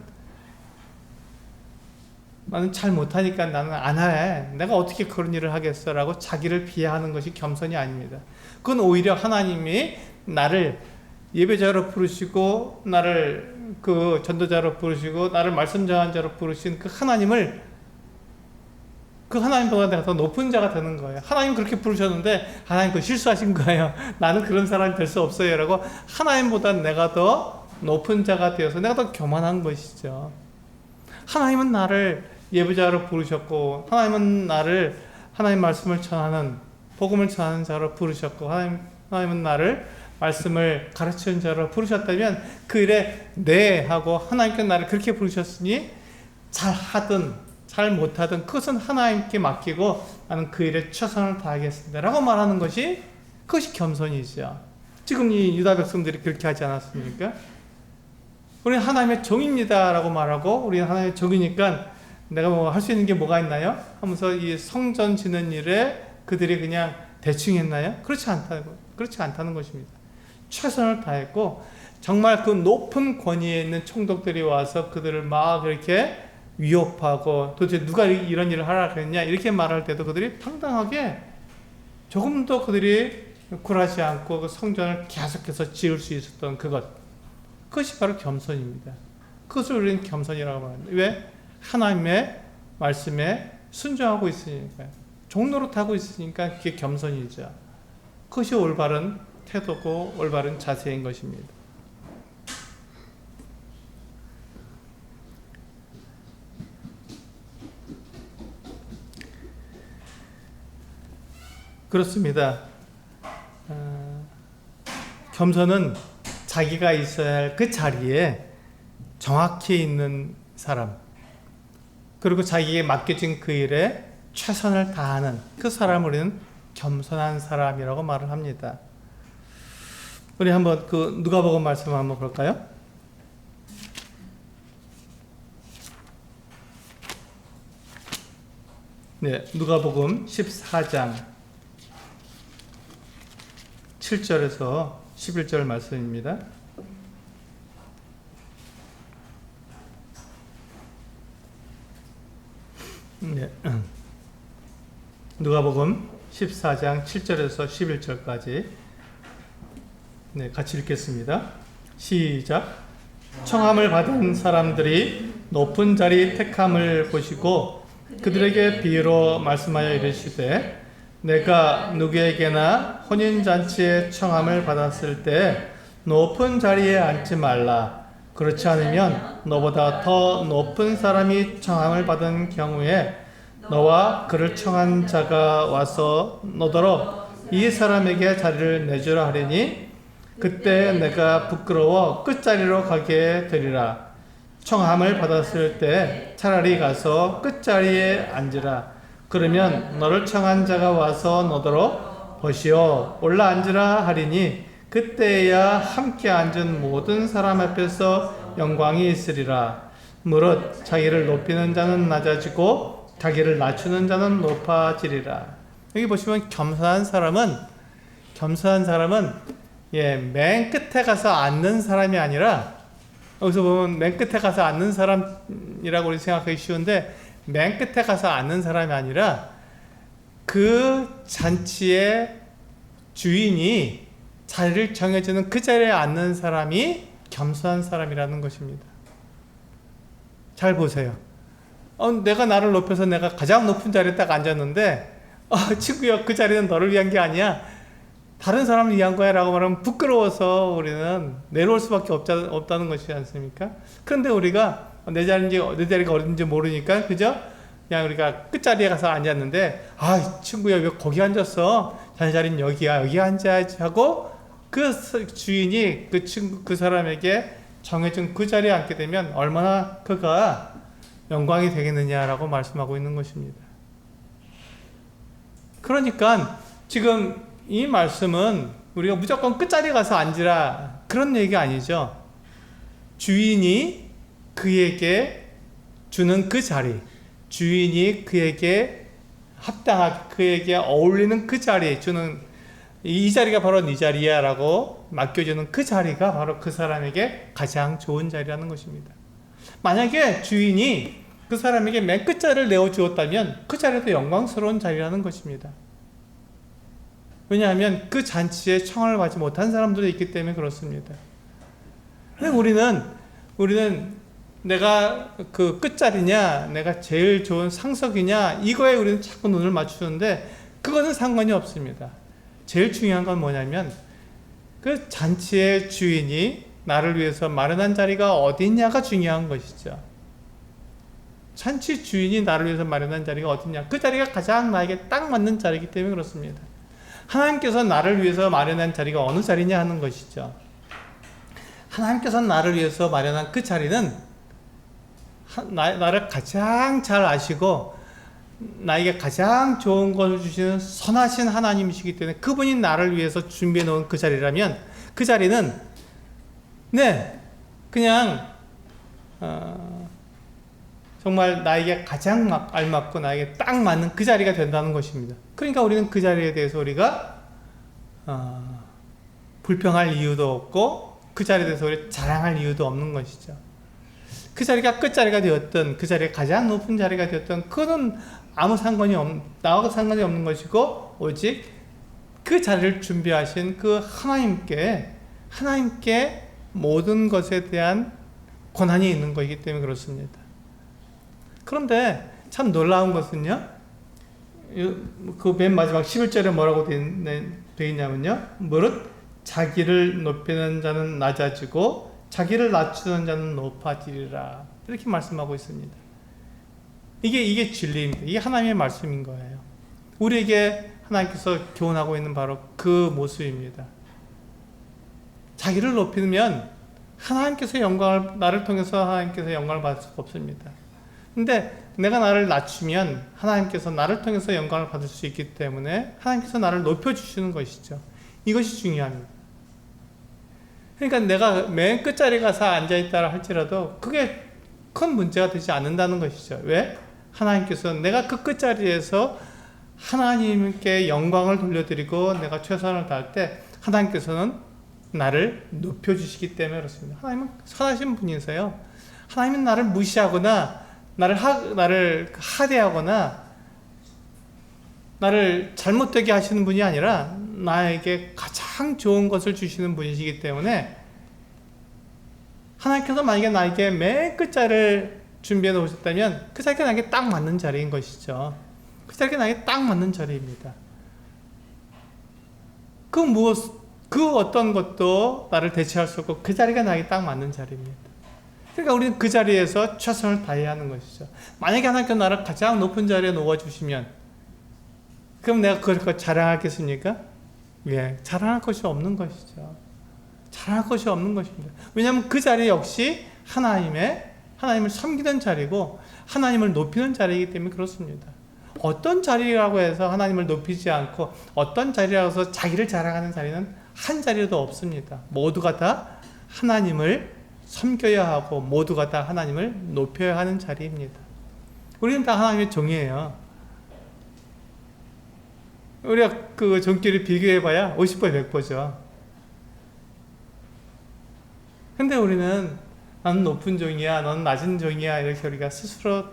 잘 못하니까 나는 안 해. 내가 어떻게 그런 일을 하겠어? 라고 자기를 비하하는 것이 겸손이 아닙니다. 그건 오히려 하나님이 나를 예배자로 부르시고 나를 그 전도자로 부르시고 나를 말씀 전한 자로 부르신 그 하나님보다 내가 더 높은 자가 되는 거예요. 하나님 그렇게 부르셨는데 하나님 그거 실수하신 거예요. 나는 그런 사람이 될 수 없어요. 라고 하나님보다 내가 더 높은 자가 되어서 내가 더 교만한 것이죠. 하나님은 나를 예배자로 부르셨고 하나님은 나를 하나님 말씀을 전하는 복음을 전하는 자로 부르셨고 하나님은 나를 말씀을 가르치는 자로 부르셨다면 그 일에 네 하고 하나님께 나를 그렇게 부르셨으니 잘하든 잘 못하든 그것은 하나님께 맡기고 나는 그 일에 최선을 다하겠습니다 라고 말하는 것이 그것이 겸손이죠. 지금 이 유다 백성들이 그렇게 하지 않았습니까? 우리는 하나님의 종입니다 라고 말하고 우리는 하나님의 종이니까 내가 뭐 할 수 있는 게 뭐가 있나요? 하면서 이 성전 짓는 일에 그들이 그냥 대충 했나요? 그렇지 않다는 것입니다. 최선을 다했고 정말 그 높은 권위에 있는 총독들이 와서 그들을 막 이렇게 위협하고 도대체 누가 이런 일을 하라 그랬냐 이렇게 말할 때도 그들이 당당하게 조금도 그들이 굴하지 않고 그 성전을 계속해서 지을 수 있었던 그것이 바로 겸손입니다. 그것을 우리는 겸손이라고 합니다. 왜? 하나님의 말씀에 순종하고 있으니까요. 종노릇하고 있으니까 그게 겸손이죠. 그것이 올바른 태도고 올바른 자세인 것입니다. 그렇습니다. 겸손은 자기가 있어야 할 그 자리에 정확히 있는 사람, 그리고 자기에게 맡겨진 그 일에 최선을 다하는 그 사람을 우리는 겸손한 사람이라고 말을 합니다. 우리 한번 그 누가복음 말씀 한번 볼까요? 네, 누가복음 14장 7절에서 11절 말씀입니다. 네. 누가복음 14장 7절에서 11절까지 네, 같이 읽겠습니다. 시작. 청함을 받은 사람들이 높은 자리 택함을 보시고 그들에게 비유로 말씀하여 이르시되 내가 누구에게나 혼인잔치에 청함을 받았을 때 높은 자리에 앉지 말라. 그렇지 않으면 너보다 더 높은 사람이 청함을 받은 경우에 너와 그를 청한 자가 와서 너더러 이 사람에게 자리를 내주라 하리니 그때 내가 부끄러워 끝자리로 가게 되리라. 청함을 받았을 때 차라리 가서 끝자리에 앉으라. 그러면 너를 청한 자가 와서 너더러 보시오 올라 앉으라 하리니 그때야 함께 앉은 모든 사람 앞에서 영광이 있으리라. 무릇 자기를 높이는 자는 낮아지고 자기를 낮추는 자는 높아지리라. 여기 보시면 겸손한 사람은 맨 끝에 가서 앉는 사람이 아니라 여기서 보면 맨 끝에 가서 앉는 사람이라고 우리 생각하기 쉬운데, 맨 끝에 가서 앉는 사람이 아니라 그 잔치의 주인이 자리를 정해주는 그 자리에 앉는 사람이 겸손한 사람이라는 것입니다. 잘 보세요. 내가 나를 높여서 내가 가장 높은 자리에 딱 앉았는데, 친구야, 그 자리는 너를 위한 게 아니야, 다른 사람을 위한 거야 라고 말하면 부끄러워서 우리는 내려올 수밖에 없다는 것이지 않습니까? 그런데 우리가 내 자리가 어딘지 모르니까, 그죠? 그냥 우리가 끝자리에 가서 앉았는데, 친구야, 왜 거기 앉았어? 자네 자리는 여기야, 여기 앉아야지 하고, 그 주인이 그 사람에게 정해준 그 자리에 앉게 되면 얼마나 그가 영광이 되겠느냐라고 말씀하고 있는 것입니다. 그러니까 지금 이 말씀은 우리가 무조건 끝자리에 가서 앉으라 그런 얘기가 아니죠. 주인이 그에게 주는 그 자리, 주인이 그에게 합당하게, 그에게 어울리는 그 자리에 주는, 이 자리가 바로 네 자리야 라고 맡겨주는 그 자리가 바로 그 사람에게 가장 좋은 자리라는 것입니다. 만약에 주인이 그 사람에게 맨 끝자리를 내어주었다면 그 자리도 영광스러운 자리라는 것입니다. 왜냐하면 그 잔치에 청을 받지 못한 사람들이 있기 때문에 그렇습니다. 근데 우리는 내가 그 끝자리냐, 내가 제일 좋은 상석이냐, 이거에 우리는 자꾸 눈을 맞추는데 그거는 상관이 없습니다. 제일 중요한 건 뭐냐면 그 잔치의 주인이 나를 위해서 마련한 자리가 어디냐가 중요한 것이죠. 잔치 주인이 나를 위해서 마련한 자리가 어디냐, 그 자리가 가장 나에게 딱 맞는 자리이기 때문에 그렇습니다. 하나님께서 나를 위해서 마련한 자리가 어느 자리냐 하는 것이죠. 하나님께서 나를 위해서 마련한 그 자리는 나를 가장 잘 아시고 나에게 가장 좋은 것을 주시는 선하신 하나님이시기 때문에, 그분이 나를 위해서 준비해 놓은 그 자리라면 그 자리는 그냥 정말 나에게 가장 알맞고 나에게 딱 맞는 그 자리가 된다는 것입니다. 그러니까 우리는 그 자리에 대해서 우리가 불평할 이유도 없고 그 자리에 대해서 우리 자랑할 이유도 없는 것이죠. 그 자리가 끝자리가 되었든 그 자리가 가장 높은 자리가 되었든 그거는 나하고 상관이 없는 것이고, 오직 그 자리를 준비하신 그 하나님께 모든 것에 대한 권한이 있는 것이기 때문에 그렇습니다. 그런데 참 놀라운 것은요, 그 맨 마지막 11절에 뭐라고 되어 있냐면요, 무릇 자기를 높이는 자는 낮아지고 자기를 낮추는 자는 높아지리라, 이렇게 말씀하고 있습니다. 이게 진리입니다. 이게 하나님의 말씀인 거예요. 우리에게 하나님께서 교훈하고 있는 바로 그 모습입니다. 자기를 높이면 하나님께서 나를 통해서 하나님께서 영광을 받을 수가 없습니다. 근데 내가 나를 낮추면 하나님께서 나를 통해서 영광을 받을 수 있기 때문에 하나님께서 나를 높여주시는 것이죠. 이것이 중요합니다. 그러니까 내가 맨 끝자리에 가서 앉아있다 할지라도 그게 큰 문제가 되지 않는다는 것이죠. 왜? 하나님께서 내가 그 끝자리에서 하나님께 영광을 돌려드리고 내가 최선을 다할 때 하나님께서는 나를 높여주시기 때문에 그렇습니다. 하나님은 선하신 분이세요. 하나님은 나를 무시하거나 나를 하대하거나 나를 잘못되게 하시는 분이 아니라 나에게 가장 좋은 것을 주시는 분이시기 때문에, 하나님께서 만약에 나에게 맨 끝자리를 준비해 놓으셨다면 그 자리가 나에게 딱 맞는 자리인 것이죠. 그 자리가 나에게 딱 맞는 자리입니다. 그 어떤 것도 나를 대체할 수 없고 그 자리가 나에게 딱 맞는 자리입니다. 그러니까 우리는 그 자리에서 최선을 다해야 하는 것이죠. 만약에 하나님께서 나를 가장 높은 자리에 놓아주시면 그럼 내가 그걸 자랑하겠습니까? 예, 자랑할 것이 없는 것이죠. 자랑할 것이 없는 것입니다. 왜냐하면 그 자리 역시 하나님을 섬기는 자리고 하나님을 높이는 자리이기 때문에 그렇습니다. 어떤 자리라고 해서 하나님을 높이지 않고 어떤 자리라고 해서 자기를 자랑하는 자리는 한 자리도 없습니다. 모두가 다 하나님을 섬겨야 하고 모두가 다 하나님을 높여야 하는 자리입니다. 우리는 다 하나님의 종이에요. 우리가 그 종끼리 비교해봐야 50보 100보죠. 근데 우리는 나는 높은 종이야, 너는 낮은 종이야, 이렇게 우리가 스스로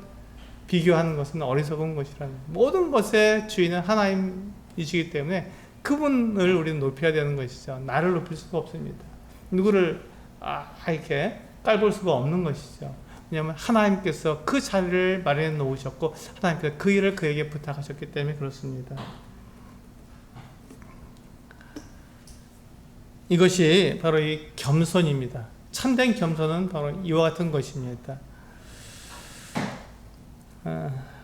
비교하는 것은 어리석은 것이라는, 모든 것의 주인은 하나님이시기 때문에 그분을 우리는 높여야 되는 것이죠. 나를 높일 수가 없습니다. 누구를 이렇게 깔볼 수가 없는 것이죠. 왜냐하면 하나님께서 그 자리를 마련해 놓으셨고 하나님께서 그 일을 그에게 부탁하셨기 때문에 그렇습니다. 이것이 바로 이 겸손입니다. 참된 겸손은 바로 이와 같은 것입니다.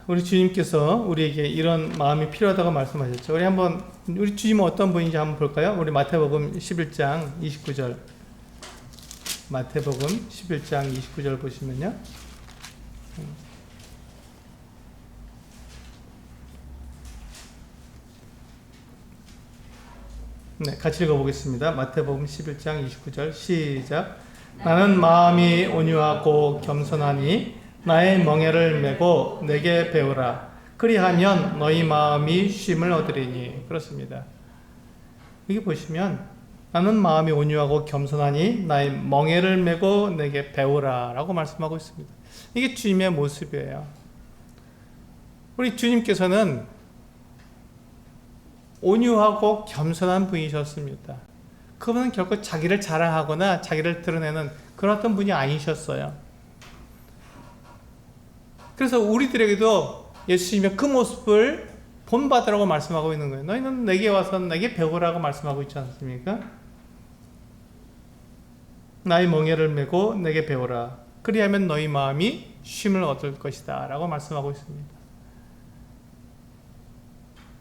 우리 주님께서 우리에게 이런 마음이 필요하다고 말씀하셨죠. 우리 주님은 어떤 분인지 한번 볼까요? 우리 마태복음 11장 29절. 마태복음 11장 29절 보시면요. 네, 같이 읽어보겠습니다. 마태복음 11장 29절 시작. 나는 마음이 온유하고 겸손하니 나의 멍에를 메고 내게 배우라. 그리하면 너희 마음이 쉼을 얻으리니. 그렇습니다. 여기 보시면 나는 마음이 온유하고 겸손하니 나의 멍에를 메고 내게 배우라 라고 말씀하고 있습니다. 이게 주님의 모습이에요. 우리 주님께서는 온유하고 겸손한 분이셨습니다. 그분은 결코 자기를 자랑하거나 자기를 드러내는 그런 어떤 분이 아니셨어요. 그래서 우리들에게도 예수님의 그 모습을 본받으라고 말씀하고 있는 거예요. 너희는 내게 와서 내게 배우라고 말씀하고 있지 않습니까? 나의 멍에를 메고 내게 배우라. 그리하면 너희 마음이 쉼을 얻을 것이다 라고 말씀하고 있습니다.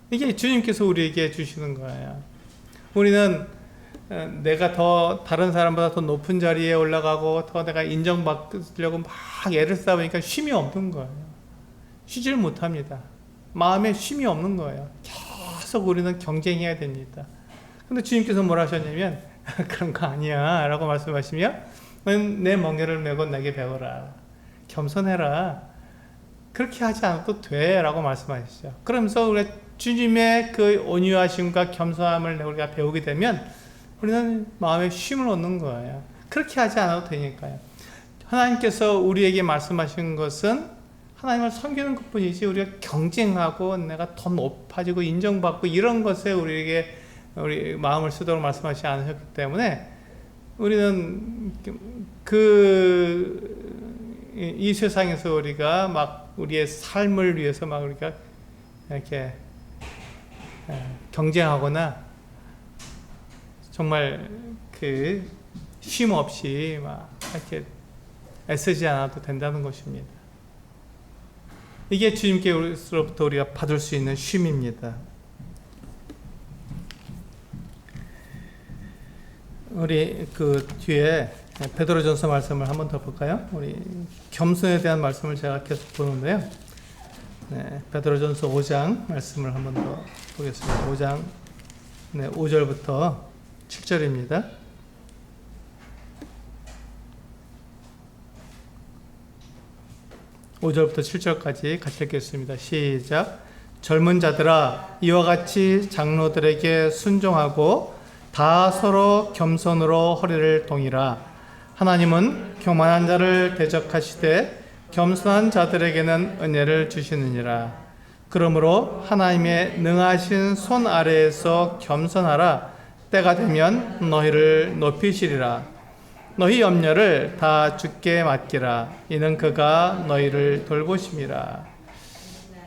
이게 주님께서 우리에게 주시는 거예요. 우리는 내가 더 다른 사람보다 더 높은 자리에 올라가고 더 내가 인정받으려고 막 애를 쓰다 보니까 쉼이 없는 거예요. 쉬질 못합니다. 마음에 쉼이 없는 거예요. 계속 우리는 경쟁해야 됩니다. 근데 주님께서 뭐라 하셨냐면 그런 거 아니야 라고 말씀하시며 너는 내 멍에를 메고 내게 배워라. 겸손해라. 그렇게 하지 않아도 돼 라고 말씀하시죠. 그러면서 우리가 주님의 그 온유하심과 겸손함을 우리가 배우게 되면 우리는 마음에 쉼을 얻는 거예요. 그렇게 하지 않아도 되니까요. 하나님께서 우리에게 말씀하신 것은 하나님을 섬기는 것뿐이지 우리가 경쟁하고 내가 더 높아지고 인정받고 이런 것에 우리 마음을 쓰도록 말씀하시지 않으셨기 때문에 우리는 이 세상에서 우리가 막 우리의 삶을 위해서 막 우리가 이렇게 경쟁하거나 정말 쉼 없이 막 이렇게 애쓰지 않아도 된다는 것입니다. 이게 주님께로부터 우리가 받을 수 있는 쉼입니다. 우리 뒤에 베드로전서 말씀을 한 번 더 볼까요? 우리 겸손에 대한 말씀을 제가 계속 보는데요. 네, 베드로전서 5장 말씀을 한 번 더 보겠습니다. 5장 5절부터 7절입니다. 5절부터 7절까지 같이 읽겠습니다. 시작. 젊은 자들아 이와 같이 장로들에게 순종하고 다 서로 겸손으로 허리를 동이라. 하나님은 교만한 자를 대적하시되 겸손한 자들에게는 은혜를 주시느니라. 그러므로 하나님의 능하신 손 아래에서 겸손하라. 때가 되면 너희를 높이시리라. 너희 염려를 다 주께 맡기라. 이는 그가 너희를 돌보심이라.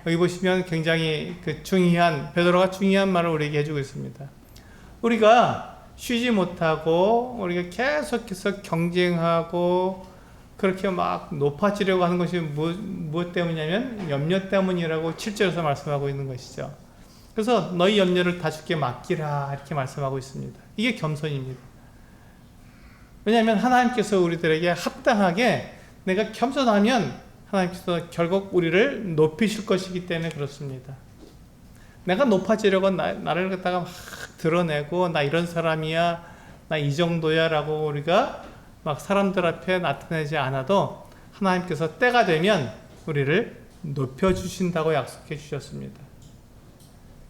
여기 보시면 굉장히 베드로가 중요한 말을 우리에게 해주고 있습니다. 우리가 쉬지 못하고 우리가 계속해서 경쟁하고 그렇게 막 높아지려고 하는 것이 무엇 때문이냐면 염려 때문이라고 7절에서 말씀하고 있는 것이죠. 그래서 너희 염려를 다 주께 맡기라 이렇게 말씀하고 있습니다. 이게 겸손입니다. 왜냐하면 하나님께서 우리들에게 합당하게 내가 겸손하면 하나님께서 결국 우리를 높이실 것이기 때문에 그렇습니다. 내가 높아지려고 나를 갖다가 막 드러내고 나 이런 사람이야, 나 이 정도야 라고 우리가 막 사람들 앞에 나타내지 않아도 하나님께서 때가 되면 우리를 높여주신다고 약속해 주셨습니다.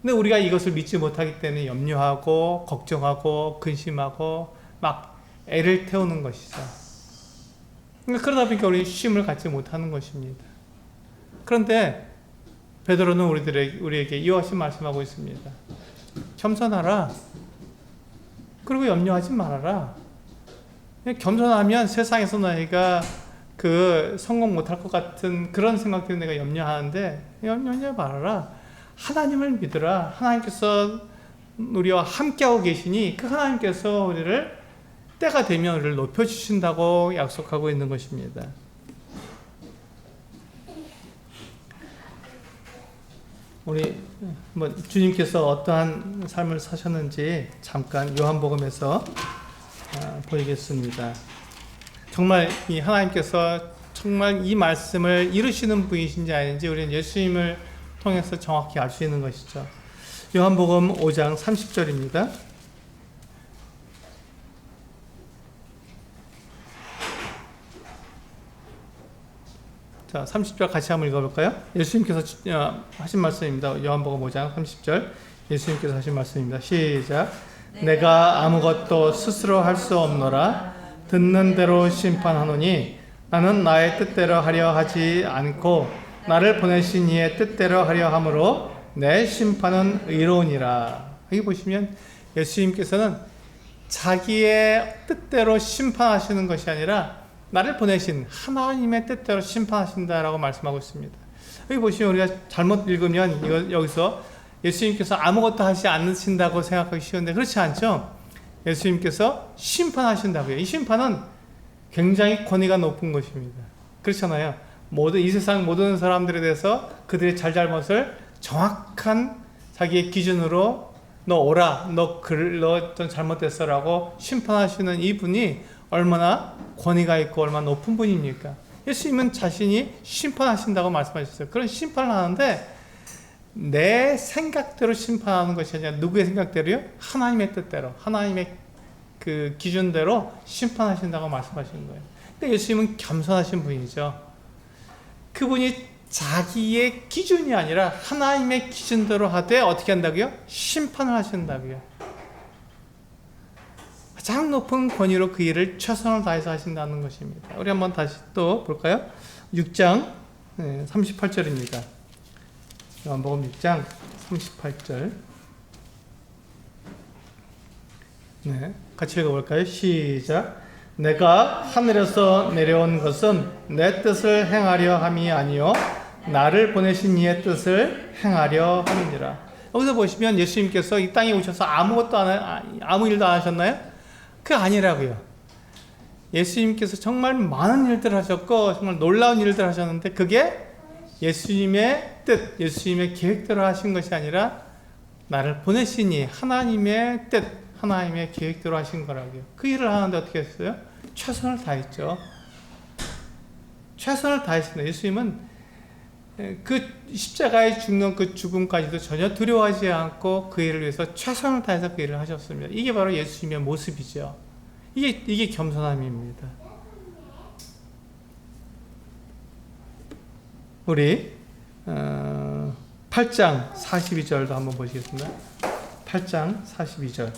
근데 우리가 이것을 믿지 못하기 때문에 염려하고 걱정하고 근심하고 막 애를 태우는 것이죠. 그러니까 그러다 보니까 우리 쉼을 갖지 못하는 것입니다. 그런데 베드로는 우리에게 이와 같이 말씀하고 있습니다. 겸손하라. 그리고 염려하지 말아라. 겸손하면 세상에서 너희가 성공 못할 것 같은 그런 생각 때문에 내가 염려하는데 염려 말아라. 하나님을 믿으라. 하나님께서 우리와 함께하고 계시니 그 하나님께서 우리를 때가 되면 우리를 높여주신다고 약속하고 있는 것입니다. 우리 주님께서 어떠한 삶을 사셨는지 잠깐 요한복음에서 보이겠습니다. 정말 이 하나님께서 정말 이 말씀을 이루시는 분이신지 아닌지 우리는 예수님을 통해서 정확히 알 수 있는 것이죠. 요한복음 5장 30절입니다. 자, 30절 같이 한번 읽어볼까요? 예수님께서 하신 말씀입니다. 요한복음 5장 30절 예수님께서 하신 말씀입니다. 시작. 내가 아무것도 스스로 할 수 없노라. 듣는 대로 심판하노니 나는 나의 뜻대로 하려 하지 않고 나를 보내신 이의 뜻대로 하려 함으로 내 심판은 의로우니라. 여기 보시면 예수님께서는 자기의 뜻대로 심판하시는 것이 아니라 나를 보내신 하나님의 뜻대로 심판하신다라고 말씀하고 있습니다. 여기 보시면 우리가 잘못 읽으면 여기서 예수님께서 아무것도 하지 않으신다고 생각하기 쉬운데 그렇지 않죠? 예수님께서 심판하신다고요. 이 심판은 굉장히 권위가 높은 것입니다. 그렇잖아요. 이 세상 모든 사람들에 대해서 그들의 잘잘못을 정확한 자기의 기준으로 너 오라, 너 좀 잘못됐어 라고 심판하시는 이분이 얼마나 권위가 있고 얼마나 높은 분입니까? 예수님은 자신이 심판하신다고 말씀하셨어요. 그런 심판을 하는데 내 생각대로 심판하는 것이 아니라 누구의 생각대로요? 하나님의 뜻대로, 하나님의 그 기준대로 심판하신다고 말씀하시는 거예요. 근데 예수님은 겸손하신 분이죠. 그분이 자기의 기준이 아니라 하나님의 기준대로 하되 어떻게 한다고요? 심판을 하신다고요. 가장 높은 권위로 그 일을 최선을 다해서 하신다는 것입니다. 우리 한번 다시 또 볼까요? 6장 38절입니다. 요한복음 6장 38절. 네, 같이 읽어볼까요? 시작. 내가 하늘에서 내려온 것은 내 뜻을 행하려 함이 아니요 나를 보내신 이의 뜻을 행하려 함이니라. 여기서 보시면 예수님께서 이 땅에 오셔서 아무 일도 안 하셨나요? 그게 아니라고요. 예수님께서 정말 많은 일들을 하셨고 정말 놀라운 일들을 하셨는데 그게 예수님의 뜻, 예수님의 계획대로 하신 것이 아니라 나를 보내시니 하나님의 뜻, 하나님의 계획대로 하신 거라고요. 그 일을 하는데 어떻게 했어요? 최선을 다했죠. 최선을 다했습니다. 예수님은 그 십자가에 죽는 그 죽음까지도 전혀 두려워하지 않고 그 일을 위해서 최선을 다해서 그 일을 하셨습니다. 이게 바로 예수님의 모습이죠. 이게 겸손함입니다. 우리 8장 42절도 한번 보시겠습니다. 8장 42절.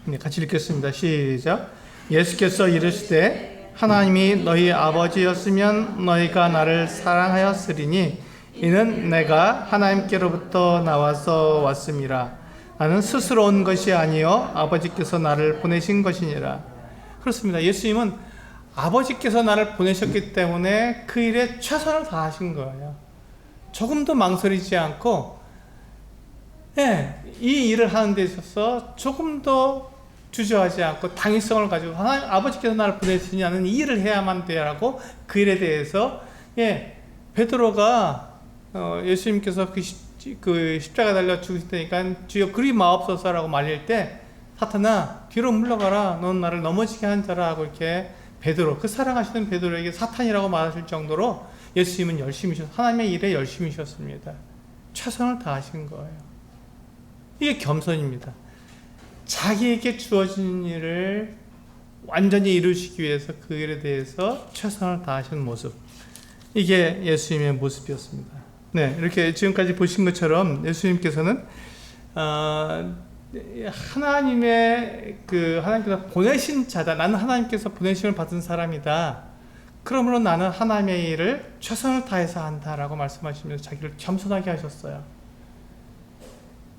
네, 같이 읽겠습니다. 시작. 예수께서 이르시되 하나님이 너희 아버지였으면 너희가 나를 사랑하였으리니 이는 내가 하나님께로부터 나와서 왔음이라. 나는 스스로 온 것이 아니요 아버지께서 나를 보내신 것이니라. 그렇습니다. 예수님은 아버지께서 나를 보내셨기 때문에 그 일에 최선을 다하신 거예요. 조금도 망설이지 않고 이 일을 하는 데 있어서 조금도 주저하지 않고 당위성을 가지고 하나님 아버지께서 나를 보내시니 나는 이 일을 해야만 돼라고 그 일에 대해서 베드로가 예수님께서 그 십자가 달려 죽으실 테니까 주여 그리 마옵소서라고 말릴 때 사탄아 뒤로 물러가라 넌 나를 넘어지게 한 자라 하고 이렇게 베드로 그 사랑하시는 베드로에게 사탄이라고 말하실 정도로 예수님은 하나님의 일에 열심히셨습니다. 최선을 다하신 거예요. 이게 겸손입니다. 자기에게 주어진 일을 완전히 이루시기 위해서 그 일에 대해서 최선을 다하시는 모습. 이게 예수님의 모습이었습니다. 네, 이렇게 지금까지 보신 것처럼 예수님께서는 하나님께서 보내신 자다. 나는 하나님께서 보내심을 받은 사람이다. 그러므로 나는 하나님의 일을 최선을 다해서 한다라고 말씀하시면서 자기를 겸손하게 하셨어요.